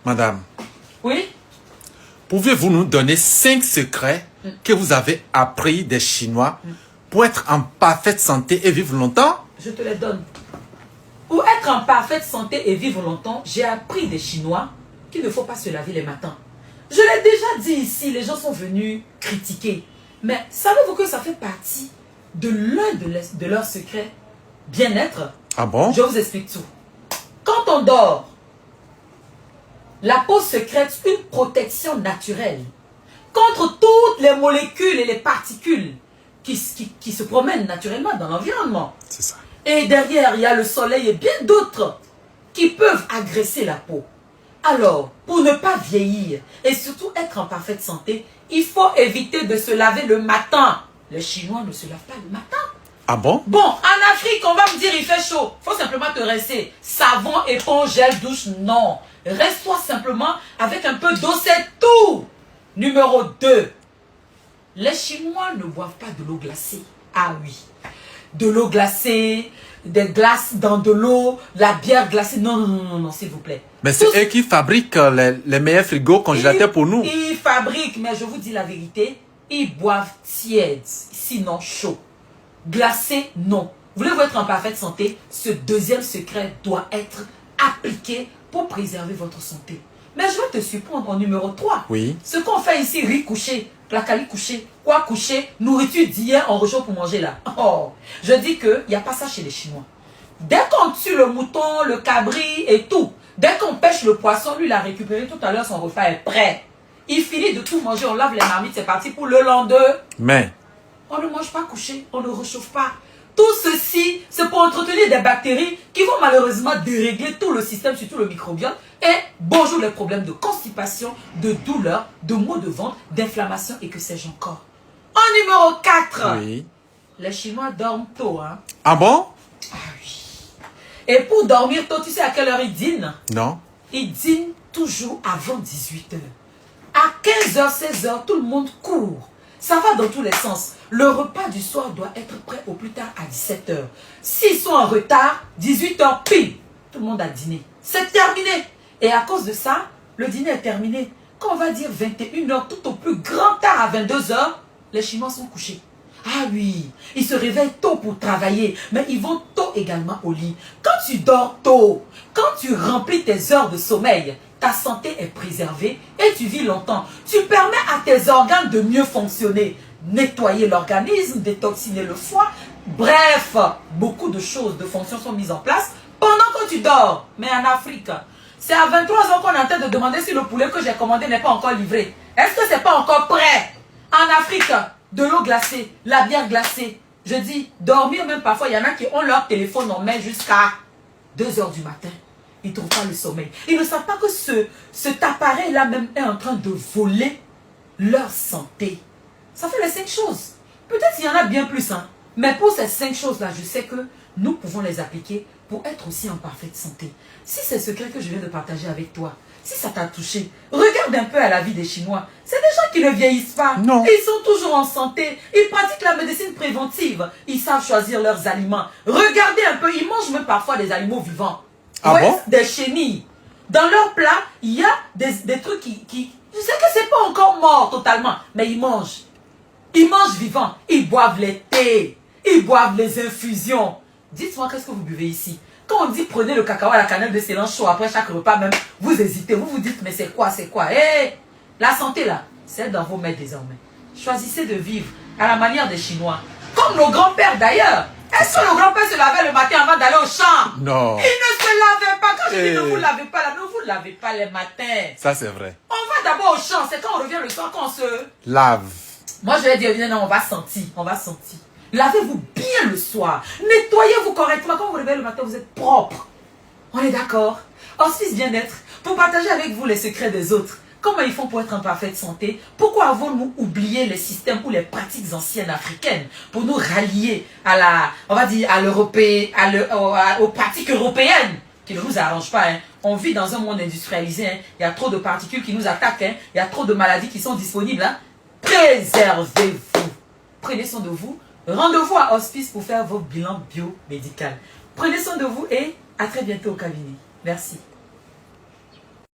Madame. Oui? Pouvez-vous nous donner 5 secrets que vous avez appris des Chinois pour être en parfaite santé et vivre longtemps? Je te les donne. Pour être en parfaite santé et vivre longtemps, j'ai appris des Chinois qu'il ne faut pas se laver les matins. Je l'ai déjà dit ici, les gens sont venus critiquer. Mais savez-vous que ça fait partie de l'un de leurs secrets bien-être? Ah bon? Je vous explique tout. Quand on dort, la peau sécrète une protection naturelle contre toutes les molécules et les particules qui se promènent naturellement dans l'environnement. C'est ça. Et derrière, il y a le soleil et bien d'autres qui peuvent agresser la peau. Alors, pour ne pas vieillir et surtout être en parfaite santé, il faut éviter de se laver le matin. Les Chinois ne se lavent pas le matin. Ah bon? Bon, en Afrique, on va me dire il fait chaud. Il faut simplement te rester. Savon, éponge, gel, douche, non. Reste-toi simplement avec un peu d'eau, c'est tout. Numéro 2. Les Chinois ne boivent pas de l'eau glacée. Ah oui. De l'eau glacée, des glaces dans de l'eau, la bière glacée. Non, non, non, non, non, s'il vous plaît. Mais c'est eux qui fabriquent les meilleurs frigos congélateurs pour nous. Ils fabriquent, mais je vous dis la vérité, ils boivent tiède, sinon chaud. Glacé, non. Voulez-vous être en parfaite santé? Ce deuxième secret doit être appliqué pour préserver votre santé. Mais je vais te surprendre en numéro 3. Oui. Ce qu'on fait ici, riz couché, placali couché, quoi couché, nourriture d'hier, on rechauffe pour manger là. Oh, je dis qu'il n'y a pas ça chez les Chinois. Dès qu'on tue le mouton, le cabri et tout, dès qu'on pêche le poisson, lui, il a récupéré tout à l'heure, son repas est prêt. Il finit de tout manger, on lave les marmites, c'est parti pour le lendemain. Mais On ne mange pas couché, on ne réchauffe pas. Tout ceci, c'est pour entretenir des bactéries qui vont malheureusement dérégler tout le système, surtout le microbiome. Et bonjour les problèmes de constipation, de douleur, de maux de ventre, d'inflammation et que sais-je encore. En numéro 4, oui. Les Chinois dorment tôt. Hein? Ah bon? Ah oui. Et pour dormir tôt, tu sais à quelle heure ils dînent? Non. Ils dînent toujours avant 18 h. À 15 h, 16 h, tout le monde court. Ça va dans tous les sens. Le repas du soir doit être prêt au plus tard à 17 h. S'ils sont en retard, 18 h pile, tout le monde a dîné. C'est terminé. Et à cause de ça, le dîner est terminé. Quand on va dire 21 h, tout au plus grand tard à 22 h, les Chinois sont couchés. Ah oui, ils se réveillent tôt pour travailler, mais ils vont tôt également au lit. Quand tu dors tôt, quand tu remplis tes heures de sommeil, ta santé est préservée et tu vis longtemps. Tu permets à tes organes de mieux fonctionner, nettoyer l'organisme, détoxiner le foie. Bref, beaucoup de choses, de fonctions sont mises en place pendant que tu dors. Mais en Afrique, c'est à 23 h qu'on est en train de demander si le poulet que j'ai commandé n'est pas encore livré. Est-ce que c'est pas encore prêt? En Afrique, de l'eau glacée, la bière glacée. Je dis, dormir même parfois, il y en a qui ont leur téléphone en main jusqu'à 2 h du matin. Ils ne trouvent pas le sommeil. Ils ne savent pas que cet appareil-là même est en train de voler leur santé. Ça fait les 5 choses. Peut-être qu'il y en a bien plus. Hein. Mais pour ces 5 choses-là, je sais que nous pouvons les appliquer pour être aussi en parfaite santé. Si c'est ce secret que je viens de partager avec toi, si ça t'a touché, regarde un peu à la vie des Chinois. C'est des gens qui ne vieillissent pas. Non. Ils sont toujours en santé. Ils pratiquent la médecine préventive. Ils savent choisir leurs aliments. Regardez un peu, ils mangent même parfois des animaux vivants. Ah ouais, bon? Des chenilles. Dans leur plat, il y a des trucs qui... Je sais que c'est pas encore mort totalement, mais ils mangent. Ils mangent vivants. Ils boivent les thés. Ils boivent les infusions. Dites-moi, qu'est-ce que vous buvez ici? Quand on dit prenez le cacao à la cannelle de Ceylan chaud après chaque repas même, vous hésitez, vous vous dites mais c'est quoi, c'est quoi? Hey, la santé là, c'est dans vos mains désormais. Choisissez de vivre à la manière des Chinois. Comme nos grands-pères d'ailleurs. Est-ce que nos grands-pères se lavaient le matin avant d'aller au champ? Non. Ils ne se lavaient pas. Quand je dis ne vous lavez pas là, ne vous lavez pas les matins. Ça c'est vrai. On va d'abord au champ, c'est quand on revient le soir qu'on se... Lave. Moi je vais dire, non, on va sentir, on va sentir. Lavez-vous bien le soir. Nettoyez-vous correctement. Quand vous réveillez le matin, vous êtes propre. On est d'accord? Hospice Bien-être, pour partager avec vous les secrets des autres. Comment ils font pour être en parfaite santé? Pourquoi avons-nous oublié les systèmes ou les pratiques anciennes africaines pour nous rallier à la, on va dire, à l'européen, aux pratiques européennes qui ne nous arrangent pas. Hein. On vit dans un monde industrialisé. Hein. Il y a trop de particules qui nous attaquent. Hein. Il y a trop de maladies qui sont disponibles. Hein. Préservez-vous. Prenez soin de vous. Rendez-vous à Hospice pour faire vos bilans biomédicaux. Prenez soin de vous et à très bientôt au cabinet. Merci.